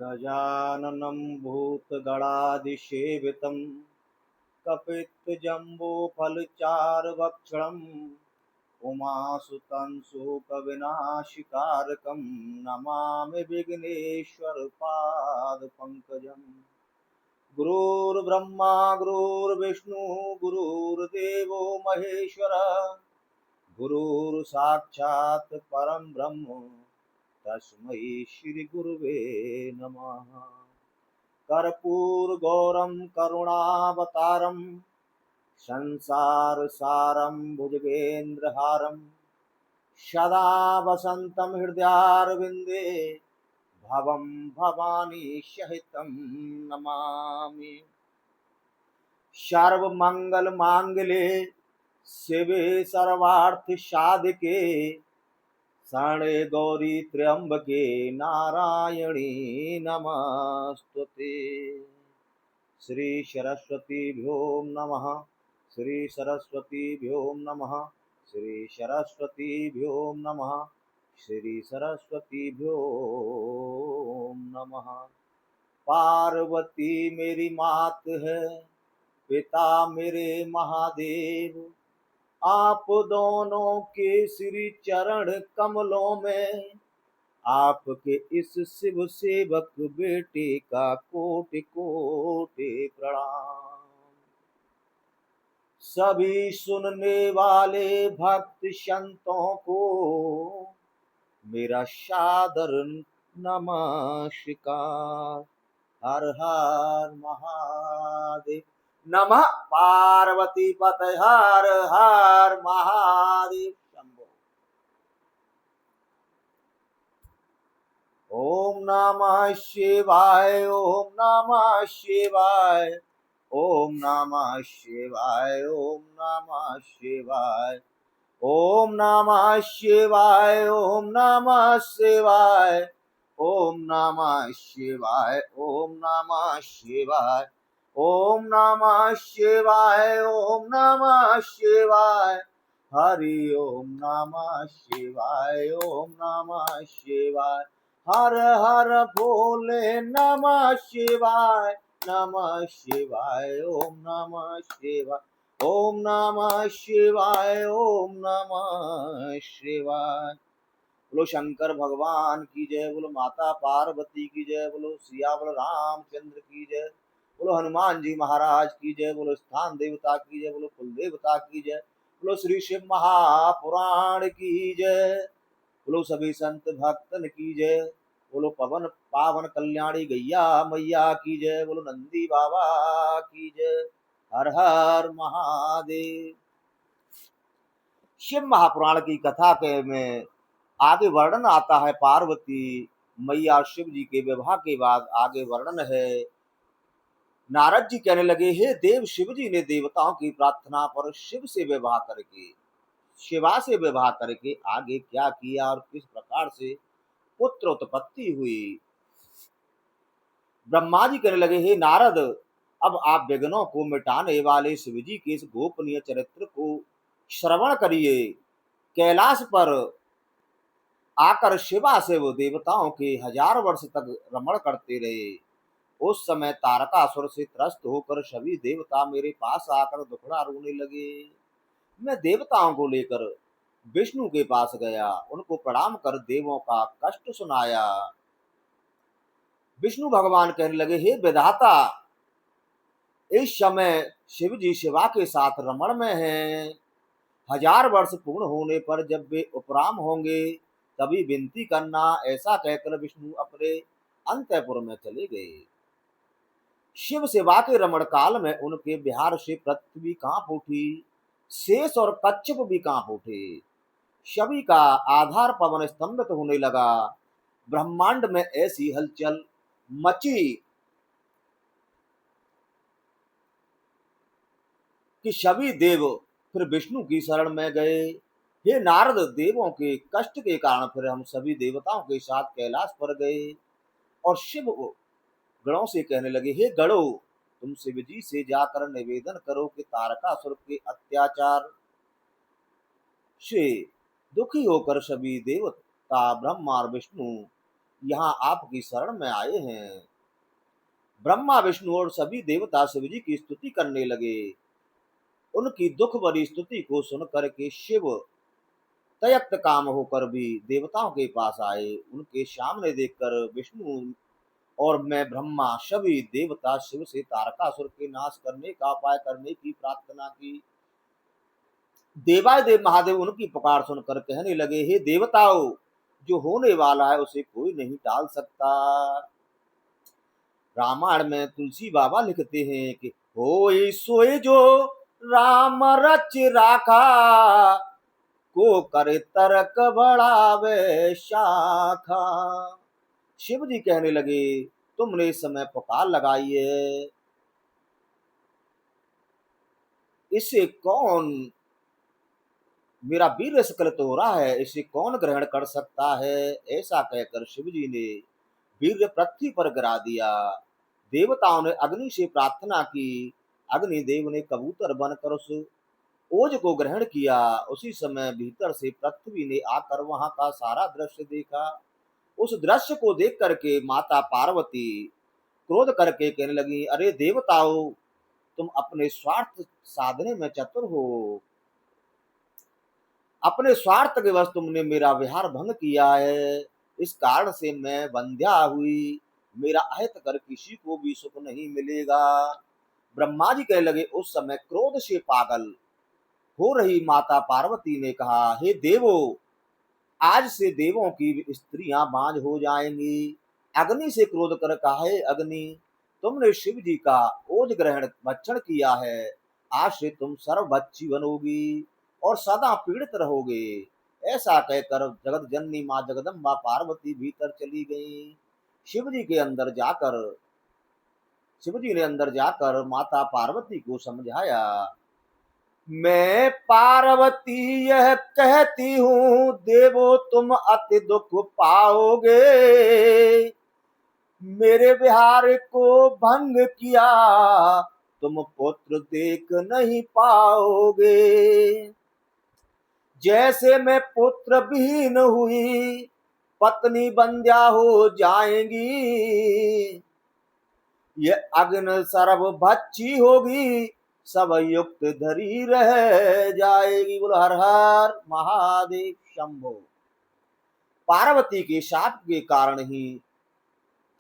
गजाननं भूतगणादिसेवितं कपित्थजम्बोफलचारुभक्षणं उमासुतं शोकविनाशकारकं नमामि विघ्नेश्वरपादपङ्कजम्। गुरुर्ब्रह्मा गुरुर्विष्णु गुरुर्देवो महेश्वरः गुरुर्साक्षात् परं ब्रह्म तस्मै श्रीगुरुवे नमः। कर्पूरगौरं करुणावतारं संसारसारं भुजगेन्द्रहारं सदा वसन्तं हृदयारविन्दे भवं भवानी सहितं नमामि। सर्वमङ्गलमाङ्गल्ये शिवे सर्वार्थसाधिके शरणे गौरी त्र्यंबके नारायणी नमस्तुते। श्री सरस्वतीभ्यो नमः। श्री सरस्वतीभ्यो नमः। श्री सरस्वतीभ्यो नमः। श्री सरस्वतीभ्यो नमः। पार्वती मेरी मात है, पिता मेरे महादेव, आप दोनों के श्री चरण कमलों में आपके इस शिव सेवक बेटे का कोटि कोटि प्रणाम। सभी सुनने वाले भक्त संतों को मेरा सादर नमस्कार। हर हर महादेव। नमः पार्वती पतये हर हर महादेव शंभो। ओम नमः शिवाय ओम नमः शिवाय ओम नमः शिवाय ओम नमः शिवाय ओम नमः शिवाय ओम नमः शिवाय ओम नमः शिवाय ओम नमः शिवाय ओम नमः शिवाय ओम नमः शिवाय। हरि ओम नमः शिवाय ओम नमः शिवाय। हर हर भोले नमः शिवाय नमः शिवाय ओम नमः शिवाय ओम नमः शिवाय ओम नमः शिवाय। बोलो शंकर भगवान की जय। बोलो माता पार्वती की जय। बोलो सियावर रामचंद्र की जय। बोलो हनुमान जी महाराज की जय। बोलो स्थान देवता की जय। बोलो कुल देवता की जय। बोलो श्री शिव महापुराण की जय। बोलो सभी संत भक्तन की जय। बोलो पवन पावन कल्याणी गैया मैया की जय। बोलो नंदी बाबा की जय। हर हर महादेव। शिव महापुराण की कथा के में आगे वर्णन आता है पार्वती मैया शिव जी के विवाह के बाद आगे वर्णन है। नारद जी कहने लगे, हे देव, शिव जी ने देवताओं की प्रार्थना पर शिव से विवाह करके शिवा से विवाह करके आगे क्या किया और किस प्रकार से पुत्र उत्पत्ति हुई। ब्रह्मा जी कहने लगे, हे नारद, अब आप विघ्नों को मिटाने वाले शिव जी के इस गोपनीय चरित्र को श्रवण करिए। कैलाश पर आकर शिवा से वो देवताओं के 1000 वर्ष तक रमण करते रहे। उस समय तारकासुर से त्रस्त होकर सभी देवता मेरे पास आकर दुखड़ा रोने लगे। मैं देवताओं को लेकर विष्णु के पास गया, उनको प्रणाम कर देवों का कष्ट सुनाया। विष्णु भगवान कहने लगे, हे विधाता, इस समय शिव जी शिवा के साथ रमण में हैं। 1000 वर्ष पूर्ण होने पर जब वे उपराम होंगे तभी विनती करना। ऐसा कहकर विष्णु अपने अंतःपुर में चले गए। शिव सेवा के रमण काल में उनके बिहार से पृथ्वी कांप उठी, शेष और कच्छप भी कांप उठे। सभी का आधार पवन स्तंभित होने लगा। ब्रह्मांड में ऐसी हलचल मची कि सभी देव फिर विष्णु की शरण में गए। हे नारद, देवों के कष्ट के कारण फिर हम सभी देवताओं के साथ कैलाश पर गए और शिव गणों से कहने लगे, हे गणों, तुम शिव जी से जाकर निवेदन करो कि तारकासुर के अत्याचार से दुखी होकर सभी देवता ब्रह्मा और विष्णु यहाँ आपकी शरण में आए हैं। ब्रह्मा विष्णु और सभी देवता शिव जी की स्तुति करने लगे। उनकी दुख भरी स्तुति को सुन करके शिव तयक्त काम होकर भी देवताओं के पास आए। उनके सामने देखकर विष्णु और मैं ब्रह्मा सभी देवता शिव से तारकासुर के नाश करने का उपाय करने की प्रार्थना की। देवादिदेव महादेव उनकी पुकार सुनकर कहने लगे, हे देवताओं, जो होने वाला है उसे कोई नहीं टाल सकता। रामायण में तुलसी बाबा लिखते हैं कि होई सोई जो राम रच राखा, को करे तर्क बढ़ावे शाखा। शिव जी कहने लगे, तुमने इस समय पुकार लगाई है, इसे कौन, मेरा वीर स्खलित हो रहा है, इसे कौन ग्रहण कर सकता है। ऐसा कहकर शिव जी ने वीर पृथ्वी पर गिरा दिया। देवताओं ने अग्नि से प्रार्थना की। अग्निदेव ने कबूतर बनकर उस ओज को ग्रहण किया। उसी समय भीतर से पृथ्वी ने आकर वहां का सारा दृश्य देखा। उस दृश्य को देख करके माता पार्वती क्रोध करके कहने लगी, अरे देवताओं, तुम अपने स्वार्थ साधने में चतुर हो। अपने स्वार्थ के वश तुमने मेरा विहार भंग किया है। इस कारण से मैं बंध्या हुई, मेरा अहित कर किसी को भी सुख नहीं मिलेगा। ब्रह्मा जी कहने लगे। उस समय क्रोध से पागल हो रही माता पार्वती ने कहा, हे देवो, आज से देवों की स्त्रियां बांझ हो जाएंगी। अग्नि से क्रोध कर कहा, हे अग्नि, तुमने शिव जी का ओज ग्रहण भक्षण किया है। आज से तुम सर्वभक्षी बनोगी और सदा पीड़ित रहोगे। ऐसा कहकर जगत जननी माँ जगदम्बा पार्वती भीतर चली गई। शिव जी के अंदर जाकर शिव जी ने अंदर जाकर माता पार्वती को समझाया, मैं पार्वती यह कहती हूँ, देवो तुम अति दुख पाओगे। मेरे विहार को भंग किया, तुम पुत्र देख नहीं पाओगे। जैसे मैं पुत्र विहीन हुई, पत्नी बंध्या हो जाएंगी। ये अग्नि सर्वभक्षी होगी, सब युक्त धरी रह जाएगी। बोलो हर हर महादेव शंभो। पार्वती के शाप के कारण ही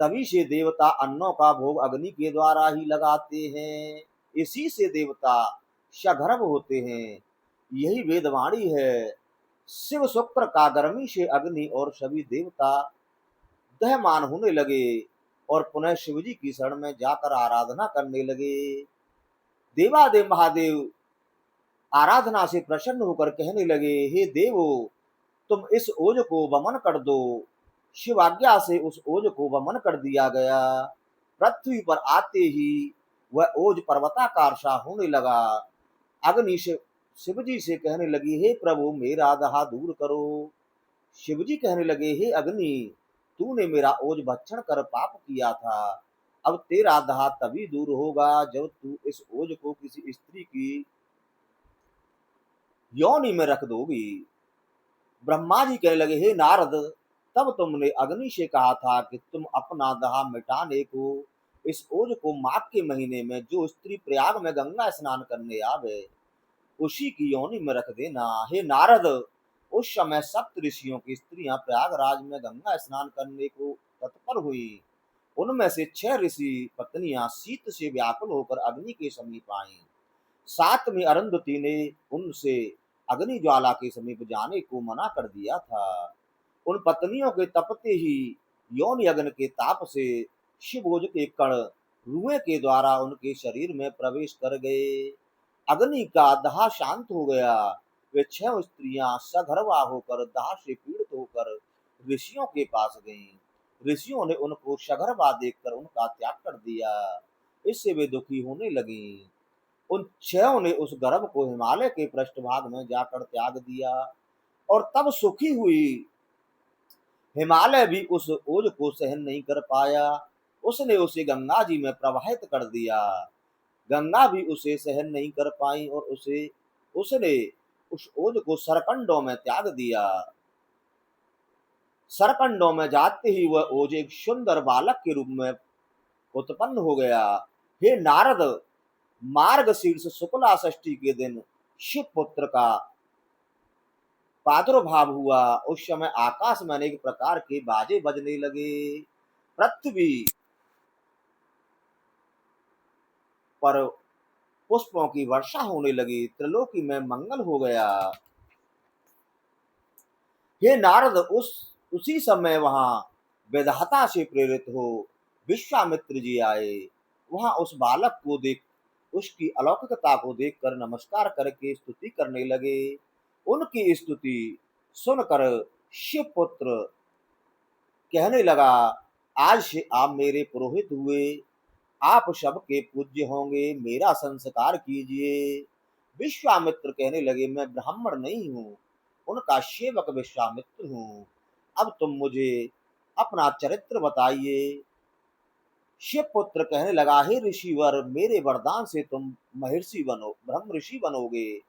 तभी से देवता अन्नों का भोग अग्नि के द्वारा ही लगाते हैं। इसी से देवता सगर्भ होते हैं। यही वेदवाणी है। शिव शुक्र का गर्मी से अग्नि और सभी देवता दहमान होने लगे और पुनः शिवजी की शरण में जाकर आराधना करने लगे। देवादेव महादेव आराधना से प्रसन्न होकर कहने लगे, हे देवो, तुम इस ओज को वमन कर दो। शिव आज्ञा से उस ओज को वमन कर दिया गया। पृथ्वी पर आते ही वह ओज पर्वताकार सा होने लगा। अग्नि से शिवजी से कहने लगी, हे प्रभु, मेरा दाह दूर करो। शिवजी कहने लगे, हे अग्नि, तूने मेरा ओज भक्षण कर पाप किया था। अब तेरा दाह तभी दूर होगा जब तू इस ओज को किसी स्त्री की योनि में रख दोगी। ब्रह्मा जी कहने लगे, हे नारद, तब तुमने अग्नि से कहा था कि तुम अपना दाह मिटाने को इस ओज को माघ के महीने में जो स्त्री प्रयाग में गंगा स्नान करने आवे, उसी की योनि में रख देना। हे नारद, उस समय सप्त ऋषियों की स्त्रियां प्रयागराज में गंगा स्नान करने को तत्पर हुई। उनमें से 6 ऋषि पत्नियां शीत से व्याकुल होकर अग्नि के समीप आईं। 7वीं अरुंधति ने उनसे अग्नि ज्वाला के समीप जाने को मना कर दिया था। उन पत्नियों के तपते ही यौन यज्ञ के ताप से शिवोज के कण रुएं के द्वारा उनके शरीर में प्रवेश कर गए। अग्नि का दाह शांत हो गया। वे 6 स्त्रियां सगर्भा होकर दाह से पीड़ित होकर ऋषियों के पास गईं। ऋषियों ने उनको सगर्भा देखकर उनका त्याग कर दिया। इससे वे दुखी होने लगी। उन 6 ने उस गर्भ को हिमालय के पृष्ठभाग में जाकर त्याग दिया और तब सुखी हुई। हिमालय भी उस ओज को सहन नहीं कर पाया। उसने उसे गंगा जी में प्रवाहित कर दिया। गंगा भी उसे सहन नहीं कर पाई और उसने उस ओज को सरकंडों में त्याग दिया। सरकंडों में जाते ही वह ओज एक सुंदर बालक के रूप में उत्पन्न हो गया। हे नारद, मार्ग शीर्ष शुक्ला षष्ठी के दिन शिव पुत्र का प्रादुर्भाव हुआ। उस समय आकाश में अनेक प्रकार के बाजे बजने लगे, पृथ्वी पर पुष्पों की वर्षा होने लगी, त्रिलोकी में मंगल हो गया। हे नारद, उसी समय वहां विधाता से प्रेरित हो विश्वामित्र जी आए। वहां उस बालक को देख, उसकी अलौकिकता को देखकर नमस्कार करके स्तुति करने लगे। उनकी स्तुति सुनकर शिवपुत्र कहने लगा, आज से आप मेरे पुरोहित हुए, आप सबके पूज्य होंगे, मेरा संस्कार कीजिए। विश्वामित्र कहने लगे, मैं ब्राह्मण नहीं हूँ, उनका सेवक विश्वामित्र हूँ। अब तुम मुझे अपना चरित्र बताइए। शिवपुत्र कहने लगा, हे ऋषिवर, मेरे वरदान से तुम महर्षि बनो, ब्रह्म ऋषि बनोगे।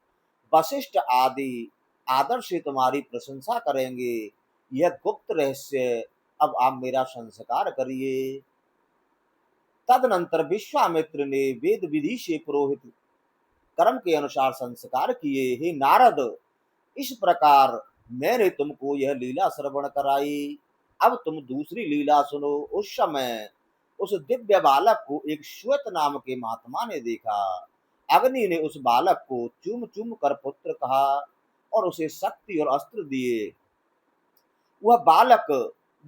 वशिष्ठ आदि आदर से तुम्हारी प्रशंसा करेंगे। यह गुप्त रहस्य, अब आप मेरा संस्कार करिए। तदनंतर विश्वामित्र ने वेद विधि से पुरोहित कर्म के अनुसार संस्कार किए। हे नारद, इस प्रकार मैंने तुमको यह लीला श्रवण कराई। अब तुम दूसरी लीला सुनो। उस समय उस दिव्य बालक को एक श्वेत नाम के महात्मा ने देखा। अग्नि ने उस बालक को चूम चूम कर पुत्र कहा और उसे शक्ति और अस्त्र दिए। वह बालक,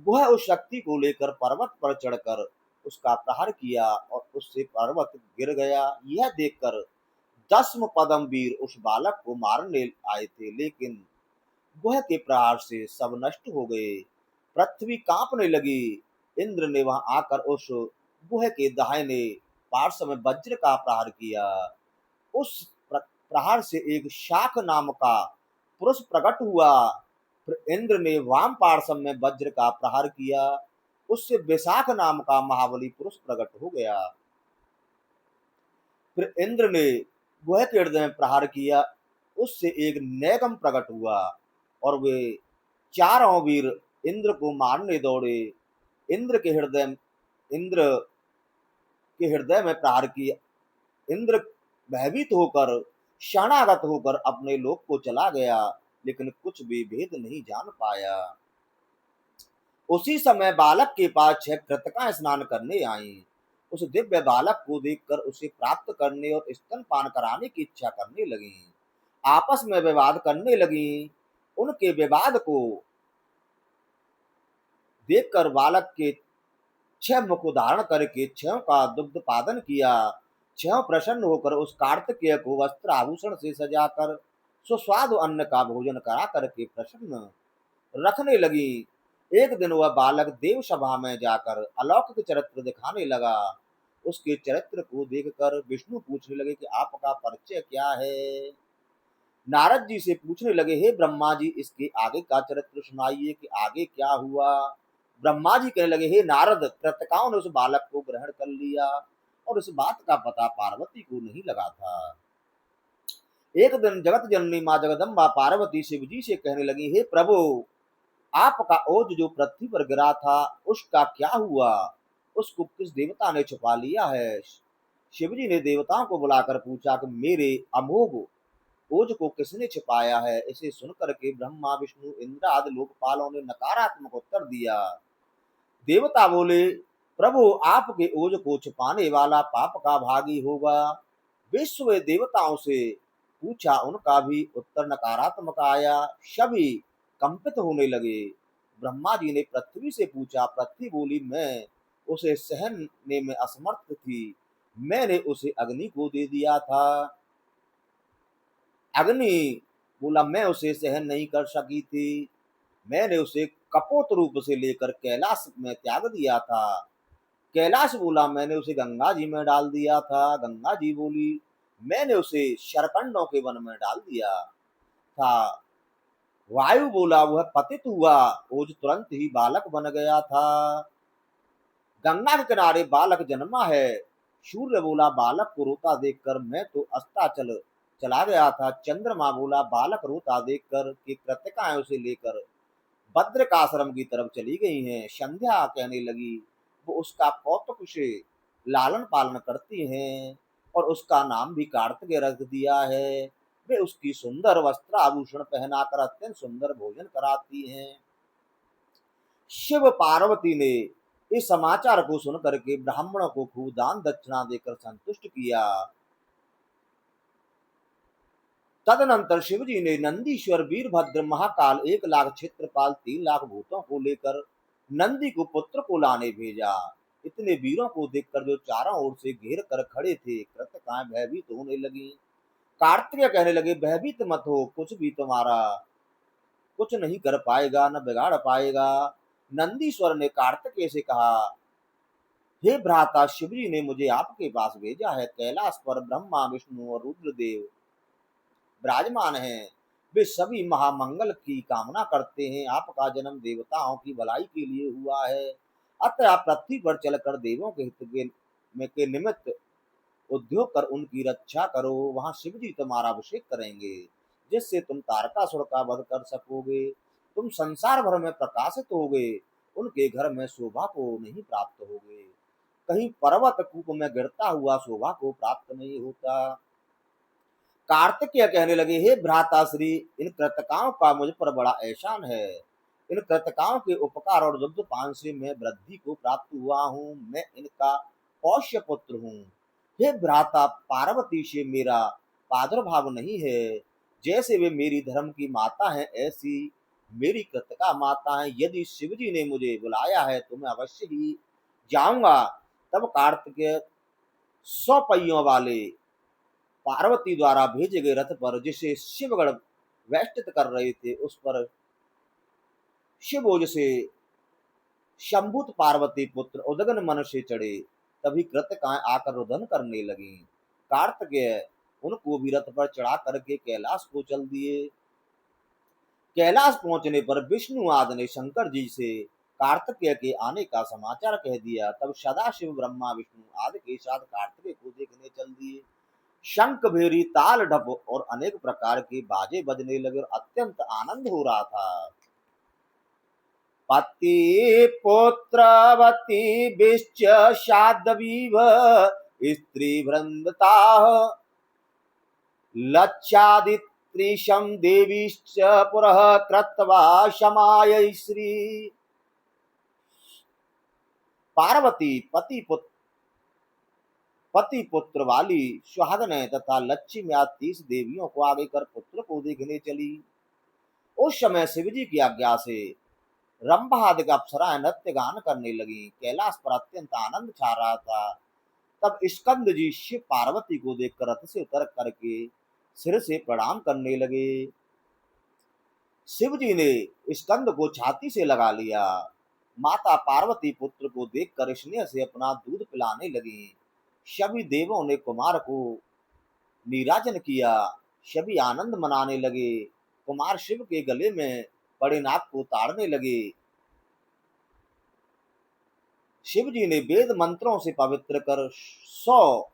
वह उस शक्ति को लेकर पर्वत पर चढ़कर उसका प्रहार किया और उससे पर्वत गिर गया। यह देखकर 10 पदम वीर उस बालक को मारने आए थे, लेकिन गुह के प्रहार से सब नष्ट हो गए। पृथ्वी कांपने लगी। इंद्र ने वहां आकर उस गुह के दाहिने पार्श्व में वज्र का प्रहार किया। उस प्रहार से एक शाख नाम का पुरुष प्रकट हुआ। फिर इंद्र ने वाम पार्श्व में वज्र का प्रहार किया, उससे विशाख नाम का महाबली पुरुष प्रकट हो गया। फिर इंद्र ने गुह के हृदय में प्रहार किया, उससे एक नैगम प्रकट हुआ और वे चारों वीर इंद्र को मारने दौड़े। इंद्र के हृदय इंद्र के हृदय में प्रहार किया। इंद्र भयभीत होकर, शरणागत होकर अपने लोक को चला गया, लेकिन कुछ भी भेद नहीं जान पाया। उसी समय बालक के पास 6 कृतकाएं स्नान करने आईं। उस दिव्य बालक को देखकर उसे प्राप्त करने और स्तनपान कराने की इच्छा करने लगी। आपस में विवाद करने लगी। उनके विवाद को देखकर बालक के 6 मुख धारण करके 6 का दुग्ध पादन किया। 6 प्रसन्न होकर उस कार्तिकेय को वस्त्र आभूषण से सजाकर सुस्वादु अन्न का भोजन करा करके प्रसन्न रखने लगी। एक दिन वह बालक देव सभा में जाकर अलौकिक चरित्र दिखाने लगा। उसके चरित्र को देखकर विष्णु पूछने लगे कि आपका परिचय क्या है। नारद जी से पूछने लगे, हे ब्रह्मा जी, इसके आगे का चरित्र सुनाइए कि आगे क्या हुआ। ब्रह्मा जी कहने लगे, हे नारद, कृतकाओं ने उस बालक को ग्रहण कर लिया और इस बात का पता पार्वती को नहीं लगा था। एक दिन जगत जननी माँ जगदम्बा पार्वती शिव जी से कहने लगी, हे प्रभु, आपका ओज जो पृथ्वी पर गिरा था उसका क्या हुआ, उसको किस देवता ने छुपा लिया है। शिवजी ने देवताओं को बुलाकर पूछा कि मेरे अमोघ ओज को किसने छिपाया है। इसे सुनकर के ब्रह्मा विष्णु इंद्र आदि लोकपालों ने नकारात्मक उत्तर दिया। देवता बोले, प्रभु, आपके ओज को छिपाने वाला पाप का भागी होगा। विश्व देवताओं से पूछा, उनका भी उत्तर नकारात्मक आया। सभी कंपित होने लगे। ब्रह्मा जी ने पृथ्वी से पूछा। पृथ्वी बोली, मैं उसे सहने में असमर्थ थी, मैंने उसे अग्नि को दे दिया था। अग्नि बोला, मैं उसे सहन नहीं कर सकी थी, मैंने उसे कपोत रूप से लेकर कैलाश में त्याग दिया था। कैलाश बोला, मैंने उसे गंगा जी में डाल दिया था। गंगा जी बोली, मैंने उसे शरकंडों के वन में डाल दिया था। वायु बोला, वह पतित हुआ, ओज तुरंत ही बालक बन गया था। गंगा के किनारे बालक जन्मा है। सूर्य बोला, बालक को रोता देखकर मैं तो अस्ताचल चला गया था। चंद्रमा बोला, बालक रोता देखकर कि कृतिकाएं उसे लेकर बद्रिकाश्रम की तरफ चली गई हैं। संध्या कहने लगी वो उसका कौतुक से लालन पालन करती हैं और उसका नाम भी कार्तिकेय रख दिया है। वे उसकी सुंदर वस्त्र आभूषण पहनाकर अत्यंत सुंदर भोजन कराती हैं। शिव पार्वती ने इस समाचार को सुनकर के ब्राह्मणों को खूब दान दक्षिणा देकर संतुष्ट किया। तदनंतर शिवजी ने नंदीश्वर, वीरभद्र, महाकाल, 1 लाख क्षेत्रपाल, 3 लाख भूतों को लेकर नंदी को पुत्र को लाने भेजा। इतने वीरों को देखकर जो चारों ओर से घेर कर खड़े थे, कृतकाएं भयभीत होने लगी। कार्तिकेय कहने लगे, भयभीत मत हो, कुछ भी तुम्हारा कुछ नहीं कर पाएगा, न बिगाड़ पाएगा। नंदीश्वर ने कार्तिकेय से कहा, हे भ्राता, शिवजी ने मुझे आपके पास भेजा है। कैलाश पर ब्रह्मा, विष्णु और रुद्रदेव विराजमान हैं। वे सभी महामंगल की कामना करते हैं। आपका जन्म देवताओं की भलाई के लिए हुआ है, अतः आप पृथ्वी पर चलकर देवों के हित के निमित्त उद्योग कर उनकी रक्षा करो। वहां शिवजी तुम्हारा अभिषेक करेंगे, जिससे तुम तारकासुर का वध कर सकोगे। तुम संसार भर में प्रकाशित होगे। उनके घर में शोभा को नहीं प्राप्त होगे, कहीं पर्वत कूप में गिरता हुआ शोभा को प्राप्त नहीं होता। कार्तिकेय कहने लगे, हे भ्राता श्री, इन कृतकाओं का मुझ पर बड़ा एहसान है। इन कृतकाओं के उपकार और दुग्धपान से मैं वृद्धि को प्राप्त हुआ हूँ। मैं इनका पौष्य पुत्र हूँ। हे भ्राता, पार्वती से मेरा प्रादुर्भाव नहीं है। जैसे वे मेरी धर्म की माता है, ऐसी मेरी कृतका माता है। यदि शिवजी ने मुझे बुलाया है तो मैं अवश्य ही जाऊंगा। तब कार्तिकेय 100 पहियों वाले पार्वती द्वारा भेजे गए रथ पर, जिसे शिवगण वेष्टित कर रहे थे, उस पर शिवोज से शंभुत पार्वती पुत्र उदगन मन से चढ़े। तभी कृतकाएं आकर रुदन करने लगी। कार्तिकेय उनको भी रथ पर चढ़ा करके कैलाश को चल दिए। कैलाश पहुंचने पर विष्णु आदि ने शंकर जी से कार्तिकेय के आने का समाचार कह दिया। तब सदाशिव, ब्रह्मा, विष्णु आदि के साथ कार्तिकेय को देखने चल दिए। शंख, भेरी, ताल, ढप और अनेक प्रकार के बाजे बजने लगे और अत्यंत आनंद हो रहा था। पति पुत्रवती बिश्च शादवीव स्त्री वृंदता लक्षादित्रिशं देवीश्च पुरः कृत्वा शमाय श्री। पार्वती पति पुत्र वाली सुहागने तथा लक्ष्मी आदि 30 देवियों को आगे कर पुत्र को देखने चली। उस समय शिवजी की आज्ञा से रंभा आदि अप्सराएं नृत्य गान करने लगी। कैलाश पर अत्यंत आनंद छा रहा था। तब स्कंद जी शिव पार्वती को देखकर रथ से उतर करके सिर से प्रणाम करने लगे। शिवजी ने स्कंद को छाती से लगा लिया। माता पार्वती पुत्र को देखकर स्नेह से अपना दूध पिलाने लगी। सभी देवों ने कुमार को नीराजन किया। सभी आनंद मनाने लगे। कुमार शिव के गले में पड़े नाग को ताड़ने लगे। शिवजी ने वेद मंत्रों से पवित्र कर 100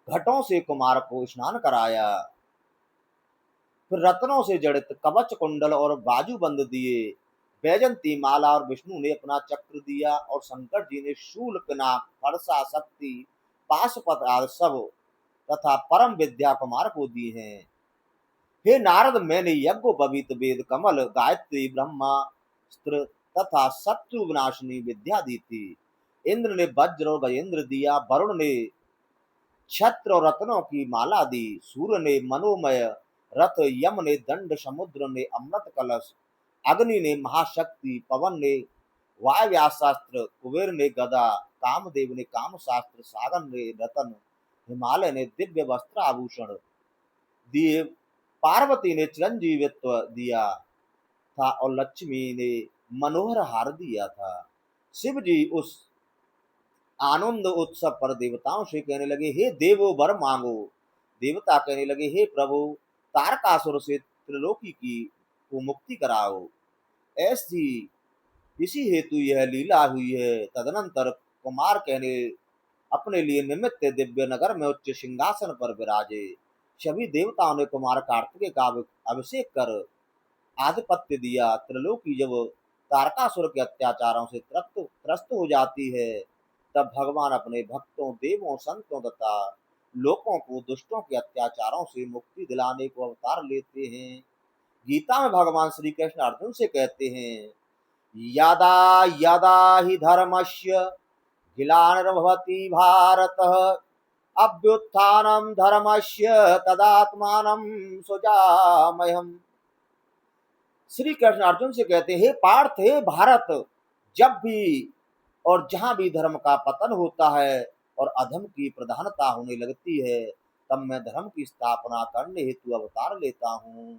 घटों से कुमार को स्नान कराया। फिर रत्नों से जड़ित कवच, कुंडल और बाजूबंद दिए। वैजंती माला और विष्णु ने अपना चक्र दिया और शंकर जी ने शूल, पिनाक, फरसा, शक्ति, पाशुपत आदि सब तथा परम विद्या कुमार को दी हैं। हे नारद, मैंने यज्ञोपवीत, वेद, कमल, गायत्री, ब्रह्मास्त्र तथा शत्रु विनाशिनी विद्या दी थी। इंद्र ने वज्र और गजेंद्र दिया। वरुण ने छत्र और रत्नों की माला दी। सूर्य ने मनोमय रथ, यम ने दंड, समुद्र ने अमृत कलश, अग्नि ने महाशक्ति, पवन ने वायव्यास्त्र, कुबेर ने गदा, कामदेव ने काम शास्त्र, सागर ने रतन, हिमालय ने दिव्य वस्त्र आभूषण दिए। पार्वती ने चिरंजीवित्व दिया था और लक्ष्मी ने मनोहर हार दिया था। शिव जी उस आनंद उत्सव पर देवताओं से कहने लगे, हे देवो, वर मांगो। देवता कहने लगे, हे प्रभु, तारकासुर से त्रिलोकी की को मुक्ति कराओ। ऐसी इसी हेतु यह लीला हुई है। तदनंतर कुमार कहने अपने लिए निमित्त दिव्य नगर में उच्च सिंहासन पर विराजे। सभी देवताओं ने कुमार कार्तिकेय का अभिषेक कर आधिपत्य दिया। त्रिलोकी जब तारकासुर के अत्याचारों से त्रस्त हो जाती है, तब भगवान अपने भक्तों, देवों, संतों तथा लोगों को दुष्टों के अत्याचारों से मुक्ति दिलाने को अवतार लेते हैं। गीता में भगवान श्री कृष्ण अर्जुन से कहते हैं, यदा यदा हि धर्मस्य ग्लानिर्भवति भारत अभ्युत्थानं धर्मस्य तदात्मानं सृजाम्यहम्। श्री कृष्ण अर्जुन से कहते हैं, हे पार्थ, हे भारत, जब भी और जहां भी धर्म का पतन होता है और अधर्म की प्रधानता होने लगती है, तब मैं धर्म की स्थापना करने हेतु अवतार लेता हूँ।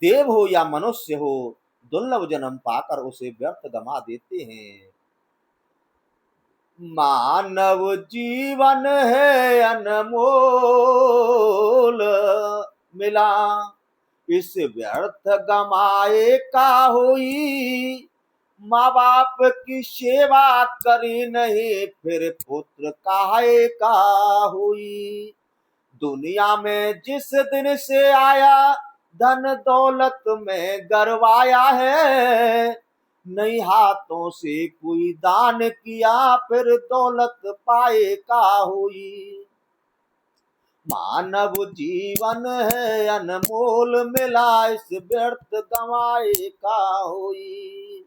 देव हो या मनुष्य हो, दुर्लभ जन्म पाकर उसे व्यर्थ गमा देते हैं। मानव जीवन है अनमोल, मिला इस व्यर्थ गमाए का होई। माँ बाप की सेवा करी नहीं, फिर पुत्र काहे का हुई। दुनिया में जिस दिन से आया, धन दौलत में गरवाया है। नहीं हाथों से कोई दान किया, फिर दौलत पाए का हुई। मानव जीवन है अनमोल, मिला इस व्यर्थ गंवाए का होई।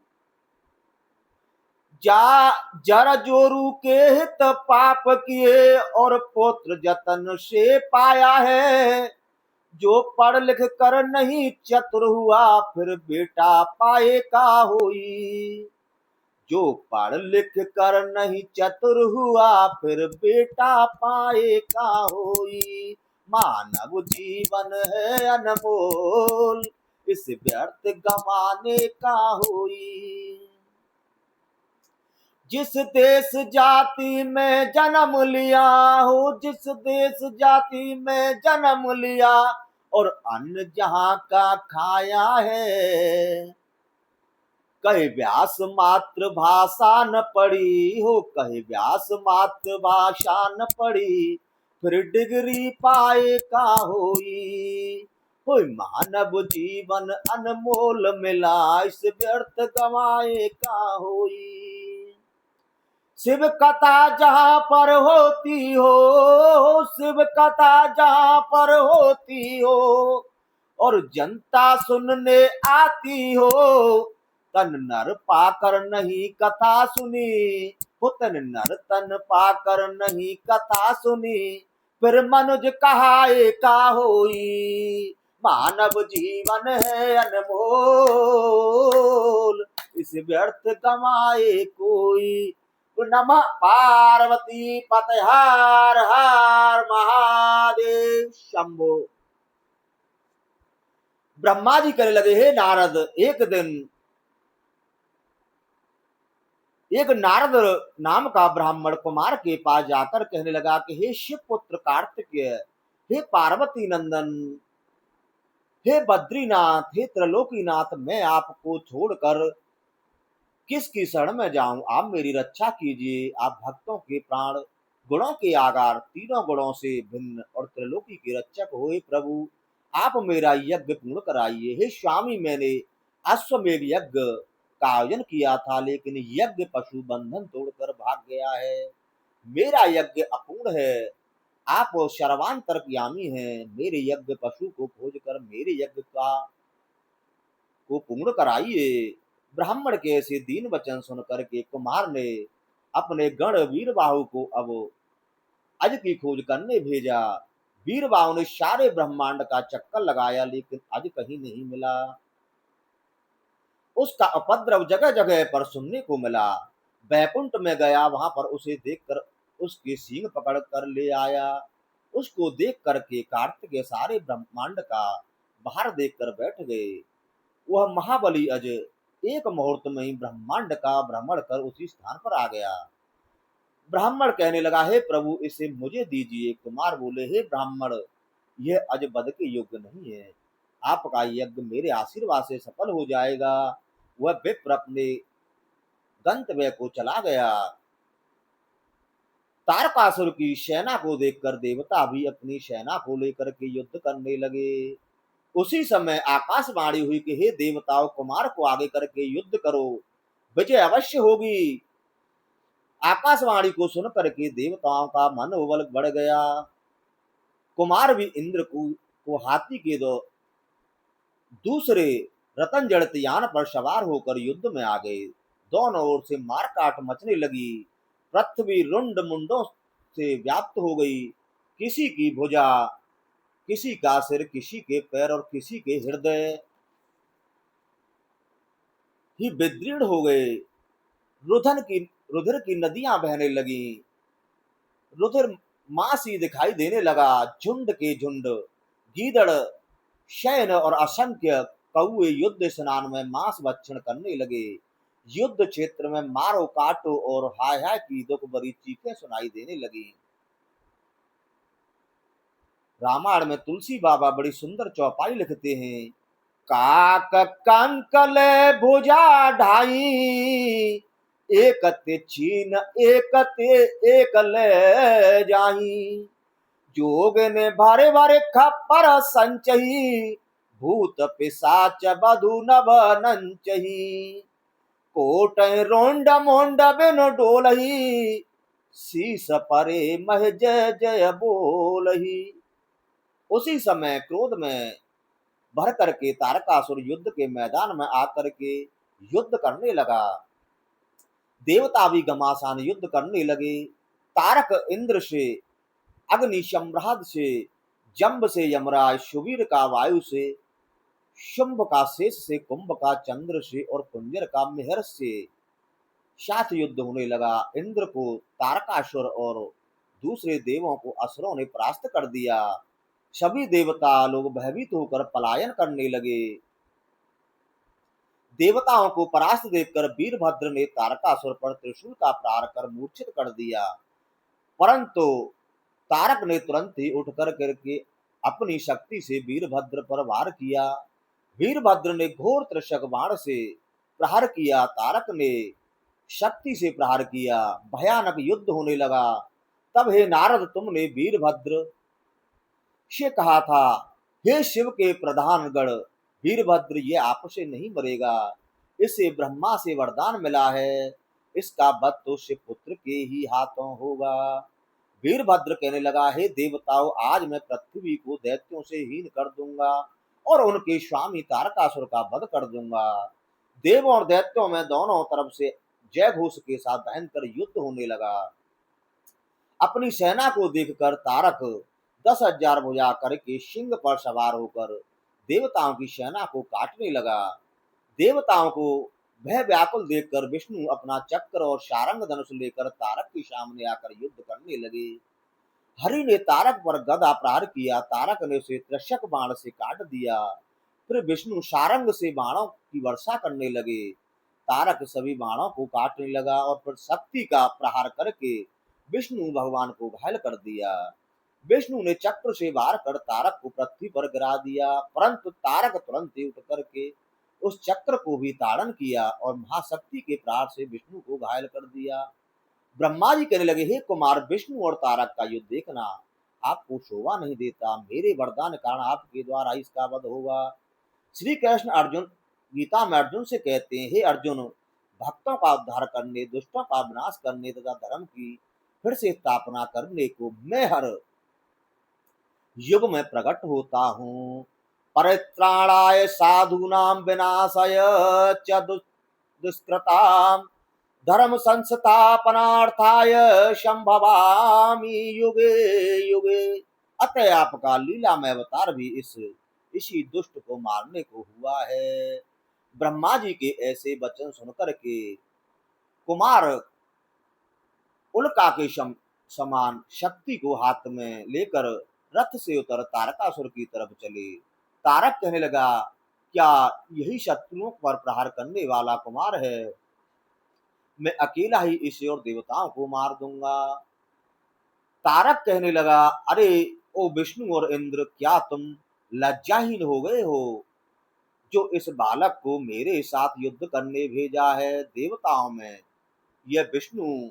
जा जर जोरू के हित पाप किए, और पुत्र जतन से पाया है। जो पढ़ लिख कर नहीं चतुर हुआ, फिर बेटा पाए का होई। जो पढ़ लिख कर नहीं चतुर हुआ, फिर बेटा पाए का होई। मानव जीवन है अनमोल, इस व्यर्थ गंवाने का होई। जिस देश जाति में जन्म लिया हो, जिस देश जाति में जन्म लिया, और अन्न जहां का खाया है। कहे व्यास मातृभाषा न पढ़ी हो, कहे व्यास मातृभाषा न पढ़ी, फिर डिग्री पाए का होई। कोई मानव जीवन अनमोल, मिला इस व्यर्थ गंवाए का होई। शिव कथा जहां पर होती हो, शिव कथा जहां पर होती हो, और जनता सुनने आती हो। तन नर पाकर नहीं कथा सुनी, हो तन नर तन पाकर नहीं कथा सुनी, फिर मनुज कहाए का होई। मानव जीवन है अनमोल, इस व्यर्थ गंवाए कोई। नमः पार्वती पते, हर हर महादेव शंभो। ब्रह्मा जी कहने लगे, हे नारद, एक नारद नाम का ब्राह्मण कुमार के पास जाकर कहने लगा कि हे शिव पुत्र कार्तिकेय, हे पार्वती नंदन, हे बद्रीनाथ, हे त्रिलोकीनाथ, मैं आपको छोड़कर किसकी शरण में जाऊं। आप मेरी रक्षा कीजिए। आप भक्तों के प्राण, गुणों के आगार, तीनों गुणों से भिन्न और त्रिलोकी के रक्षक हुए प्रभु, आप मेरा यज्ञ पूर्ण कराइए। हे स्वामी, मैंने अश्वमेध यज्ञ का आयोजन किया था, लेकिन यज्ञ पशु बंधन तोड़कर भाग गया है। मेरा यज्ञ अपूर्ण है। आप सर्वांतरयामी हैं। मेरे यज्ञ पशु को खोजकर मेरे यज्ञ को पूर्ण कराइए। ब्राह्मण के ऐसे दीन वचन सुनकर के कुमार ने अपने गण वीरबाहु को अब अज की खोज करने भेजा। वीरबाहु ने सारे ब्रह्मांड का चक्कर लगाया, लेकिन अज कहीं नहीं मिला। उसका उपद्रव जगह जगह पर सुनने को मिला। बैकुंठ में गया, वहां पर उसे देखकर उसके सींग पकड़ कर ले आया। उसको देख करके कार्तिक सारे ब्रह्मांड का बाहर देखकर बैठ गए। वह महाबली अज एक मुहूर्त में ही ब्रह्मांड का भ्रमण कर उसी स्थान पर आ गया। ब्राह्मण कहने लगा, हे प्रभु, इसे मुझे दीजिए। कुमार बोले, हे ब्राह्मण, यह अज बद के योग्य नहीं है। आपका यज्ञ मेरे आशीर्वाद से सफल हो जाएगा। वह विप्र अपने गंतव्य को चला गया। तारकासुर की सेना को देखकर देवता भी अपनी सेना को लेकर के युद्ध करने लगे। उसी समय आकाशवाणी हुई कि हे देवताओं, कुमार को आगे करके युद्ध करो, विजय अवश्य होगी। आकाशवाणी को सुन करके देवताओं का मनोबल बढ़ गया। कुमार भी इंद्र को हाथी के दूसरे रतन जड़ित यान पर सवार होकर युद्ध में आ गए। दोनों ओर से मारकाट मचने लगी। पृथ्वी रुंड मुंडों से व्याप्त हो गई। किसी की भुजा, किसी का सिर, किसी के पैर और किसी के हृदय ही विदीर्ण हो गए। रुधिर की नदियां बहने लगी। रुधिर मांस ही दिखाई देने लगा। झुंड के झुंड गीदड़, शयन और असंख्य कौए युद्ध स्नान में मांस भक्षण करने लगे। युद्ध क्षेत्र में मारो काटो और हाय हाय की दुख भरी चीखें सुनाई देने लगी। रामायण में तुलसी बाबा बड़ी सुंदर चौपाई लिखते हैं। काक कंकल भुजा ढाई, एक ते छीन एक ते एक ले जाही। जोग ने भारे भारे खप्पर संचही, भूत पिशाच बधु नभ नंचही। कोट रोंड मोंड बिन डोलही, शीस परे मह जय जय बोलही। उसी समय क्रोध में भर करके तारकासुर युद्ध के मैदान में आकर के युद्ध करने लगा। देवता भी घमासान युद्ध करने लगे। तारक इंद्र से, अग्नि सम्राट से, जंब से यमराज, सुवीर का वायु से, शुंभ का शेष से, कुंभ का चंद्र से और कुंजर का मिहर से साथ युद्ध होने लगा। इंद्र को तारकासुर और दूसरे देवों को असुरों ने परास्त कर दिया। सभी देवता लोग भयभीत होकर पलायन करने लगे। देवताओं को परास्त देखकर वीरभद्र ने तारकासुर पर त्रिशूल का प्रहार कर मूर्छित कर दिया। परंतु तारक ने तुरंत ही उठ करके अपनी शक्ति से वीरभद्र पर वार किया। वीरभद्र ने घोर त्रिशक बाण से प्रहार किया। तारक ने शक्ति से प्रहार किया। भयानक युद्ध होने लगा। तब हे नारद, तुमने वीरभद्र से कहा था, हे शिव के प्रधान गण, वीरभद्र ये आपसे नहीं मरेगा। इसे ब्रह्मा से वरदान मिला है। इसका वध तो शिव पुत्र के ही हाथों होगा। वीरभद्र कहने लगा, हे देवताओं, आज मैं पृथ्वी को दैत्यों से हीन कर दूंगा और उनके स्वामी तारकासुर का वध कर दूंगा। देवों और दैत्यों में दोनों तरफ से जय घोष के साथ भयंकर युद्ध होने लगा। अपनी सेना को देखकर तारक 10,000 भुजा करके सिंह पर सवार होकर देवताओं की सेना को काटने लगा। देवताओं को भय व्याकुल देखकर विष्णु अपना चक्र और सारंग धनुष लेकर तारक के सामने आकर युद्ध करने लगे। हरि ने तारक पर गदा प्रहार किया। तारक ने उसे त्रिशक बाण से काट दिया। फिर विष्णु सारंग से बाणों की वर्षा करने लगे। तारक सभी बाणों को काटने लगा और फिर शक्ति का प्रहार करके विष्णु भगवान को घायल कर दिया। विष्णु ने चक्र से वार कर तारक को पृथ्वी पर गिरा दिया, परंतु तारक तुरंत ही उठ करके उस चक्र को भी ताड़न किया और महाशक्ति के प्रहार से विष्णु को घायल कर दिया। ब्रह्मा जी कहने लगे, हे कुमार, विष्णु और तारक का युद्ध देखना आपको शोभा नहीं देता। मेरे वरदान के कारण आपके द्वारा इसका वध होगा। श्री कृष्ण अर्जुन गीता में अर्जुन से कहते हैं, हे अर्जुन, भक्तों का उद्धार करने, दुष्टों का विनाश करने तथा धर्म की फिर से स्थापना करने को मैं हर युग में प्रकट होता हूँ। परित्राणाय साधूनां विनाशाय च दुष्कृतां, धर्म संस्थापनार्थाय संभवामि युगे युगे। अतः आपका लीला में अवतार भी इसी दुष्ट को मारने को हुआ है। ब्रह्मा जी के ऐसे वचन सुनकर के कुमार उल्का के समान शक्ति को हाथ में लेकर रथ से उतर तारकासुर की तरफ चले। तारक कहने लगा, क्या यही शत्रुओं पर प्रहार करने वाला कुमार है? मैं अकेला ही इसे और देवताओं को मार दूंगा। तारक कहने लगा, अरे ओ विष्णु और इंद्र, क्या तुम लज्जाहीन हो गए हो जो इस बालक को मेरे साथ युद्ध करने भेजा है? देवताओं में यह विष्णु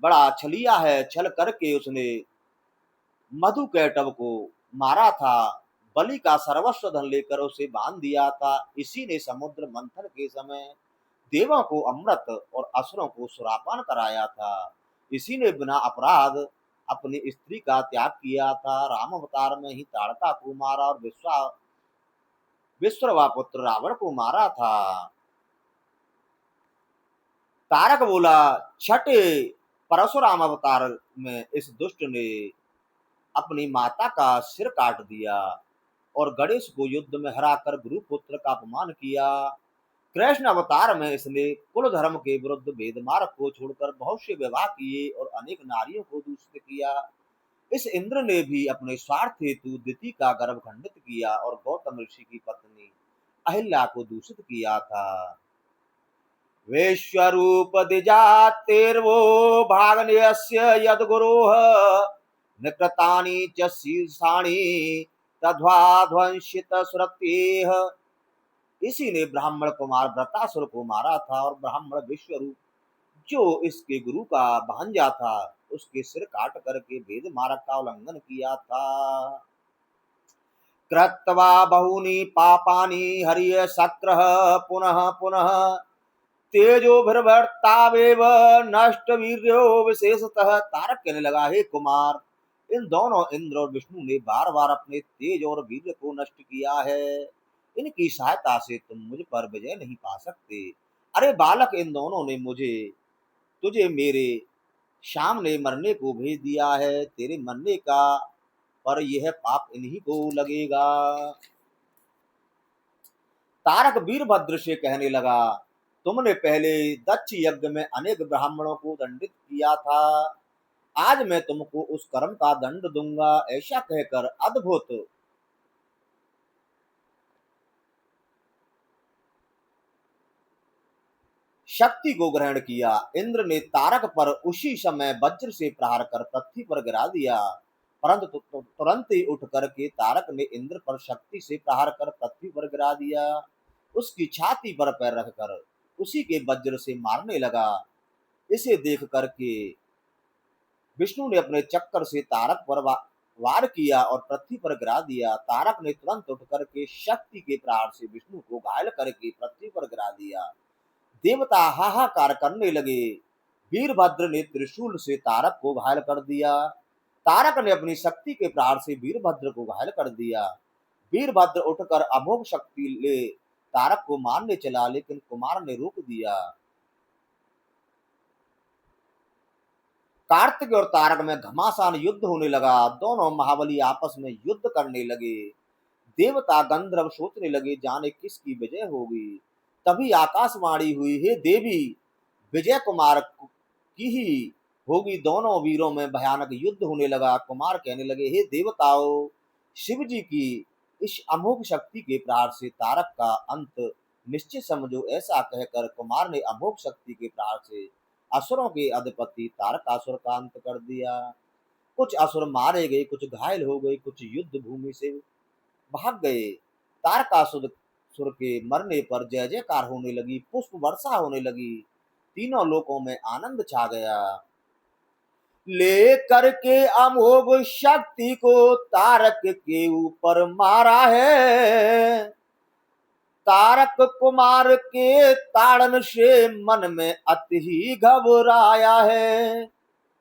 बड़ा छलिया है। छल करके उसने मधुकैटभ को मारा था। बलि का सर्वस्व धन लेकर उसे बांध दिया था। इसी ने समुद्र मंथन के समय देवों को अमृत और असुरों को सुरापान कराया था। इसी ने बिना अपराध अपनी स्त्री का त्याग किया था। राम अवतार में ही ताड़का को मारा और विश्रवा पुत्र रावण को मारा था। तारक बोला, छठे परशुराम अवतार में इस दुष्ट ने अपनी माता का सिर काट दिया और गणेश को युद्ध में हराकर गुरुपुत्र का अपमान किया। कृष्ण अवतार में इसने कुल धर्म के विरुद्ध भेद मार्ग को छोड़कर बहुत से विवाह किए और अनेक नारियों को दूषित किया। इस इंद्र ने भी अपने स्वार्थ हेतु दिति का गर्भ खंडित किया और गौतम ऋषि की पत्नी अहिल्या को दूषित किया था। विश्वरूप द्विजातेर्वो भागन्यस्य यद्गुरोः निकृतानि च शीर्षाणि तद्वा ध्वंसित सुरतेः। इसी ने ब्राह्मण कुमार व्रतासुर को मारा था और ब्राह्मण विश्वरूप जो इसके गुरु का भांजा था उसके सिर काट करके भेद मार्ग का उल्लंघन किया था। कृत्वा बहूनि पापानि हरिय शक्रः पुनः पुनः तेजोभिर्भर्तावेव नष्ट वीर्यो विशेषतः। तारक कहने लगा, हे कुमार, इन दोनों इंद्र और विष्णु ने बार बार अपने तेज और वीर्य को नष्ट किया है। इनकी सहायता से तुम मुझ पर विजय नहीं पा सकते। अरे बालक, इन दोनों ने मुझे तुझे मेरे सामने मरने को भेज दिया है। तेरे मरने का पर यह पाप इन्हीं को लगेगा। तारक वीरभद्र से कहने लगा, तुमने पहले दक्ष यज्ञ में अनेक ब्राह्मणों को दंडित किया था, आज मैं तुमको उस कर्म का दंड दूंगा। ऐसा कहकर अद्भुत शक्ति को ग्रहण किया। इंद्र ने तारक पर उसी समय वज्र से प्रहार कर पृथ्वी पर गिरा दिया, परंतु तुरंत ही उठ करके तारक ने इंद्र पर शक्ति से प्रहार कर पृथ्वी पर गिरा दिया। उसकी छाती पर पैर रखकर उसी के वज्र से मारने लगा। इसे देख करके विष्णु ने अपने चक्कर से तारक पर वार किया और पृथ्वी पर गिरा दिया। तारक ने तुरंत उठ करके शक्ति के प्रहार से विष्णु को घायल करके पृथ्वी पर गिरा दिया। देवता हाहाकार करने लगे। वीरभद्र ने त्रिशूल से तारक को घायल कर दिया। तारक ने अपनी शक्ति के प्रहार से वीरभद्र को घायल कर दिया। वीरभद्र उठकर अमोघ शक्ति ले तारक को मारने चला, लेकिन कुमार ने रोक दिया। कार्तिक और तारक में घमासान युद्ध होने लगा। दोनों महाबली आपस में युद्ध करने लगे। देवता गंधर्व सोचने लगे जाने किसकी विजय होगी। तभी आकाशवाणी हुई, हे देवी, विजय कुमार की ही होगी। दोनों वीरों में भयानक युद्ध होने लगा। कुमार कहने लगे, हे देवताओं, शिव जी की इस अमोघ शक्ति के प्रहार से तारक का अंत निश्चित समझो। ऐसा कहकर कुमार ने अमोघ शक्ति के प्रहार से असुरों के अधिपति तारकासुर का अंत कर दिया। कुछ असुर मारे गए, कुछ घायल हो गए, कुछ युद्ध भूमि से भाग गए। तारकासुर के मरने पर जय जयकार होने लगी, पुष्प वर्षा होने लगी, तीनों लोकों में आनंद छा गया। ले करके अमोघ शक्ति को तारक के ऊपर मारा है। तारक कुमार के ताड़न से मन में अति ही घबराया है।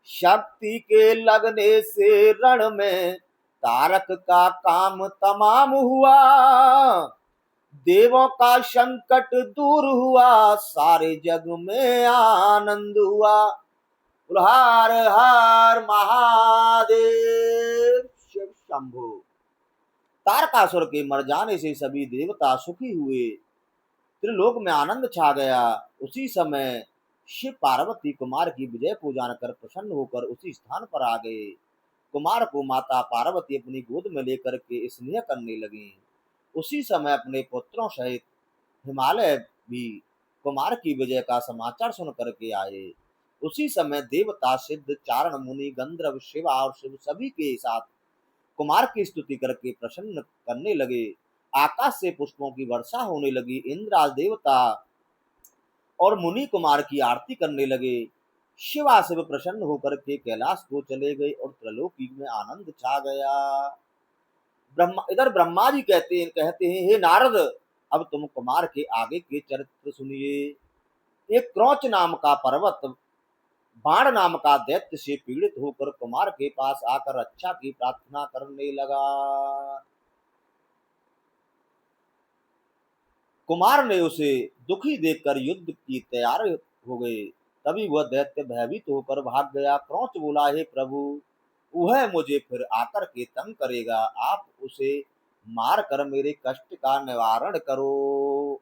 शक्ति के लगने से रण में तारक का काम तमाम हुआ। देवों का संकट दूर हुआ, सारे जग में आनंद हुआ। हर हर महादेव शिव शंभु। तारकासुर के मर जाने से सभी देवता सुखी हुए, त्रिलोक में आनंद छा गया। उसी समय शिव पार्वती कुमार की विजय को जानकर प्रसन्न होकर उसी स्थान पर आ गए। कुमार को माता पार्वती अपनी गोद में लेकर के स्नेह करने लगी। उसी समय अपने पुत्रों सहित हिमालय भी कुमार की विजय का समाचार सुन करके आए। उसी समय देवता, सिद्ध, चारण, मुनि, गंधर्व, शिवा और शिव सभी के साथ कुमार की स्तुति करके प्रसन्न करने लगे। आकाश से पुष्पों की वर्षा होने लगी। इंद्र आदि देवता और मुनि कुमार की आरती करने लगे। शिवा शिव प्रसन्न होकर के कैलाश को चले गए और त्रिलोकी में आनंद छा गया। इधर ब्रह्मा जी कहते हैं हे नारद, अब तुम कुमार के आगे के चरित्र सुनिए। एक क्रौच नाम का पर्वत बाण नाम का दैत्य से पीड़ित होकर कुमार के पास आकर रक्षा की प्रार्थना करने लगा। कुमार ने उसे दुखी देखकर युद्ध की तैयार हो गए। तभी वह दैत्य भयभीत होकर भाग गया। क्रौच बोला, हे प्रभु, वह मुझे फिर आकर के तंग करेगा, आप उसे मार कर मेरे कष्ट का निवारण करो।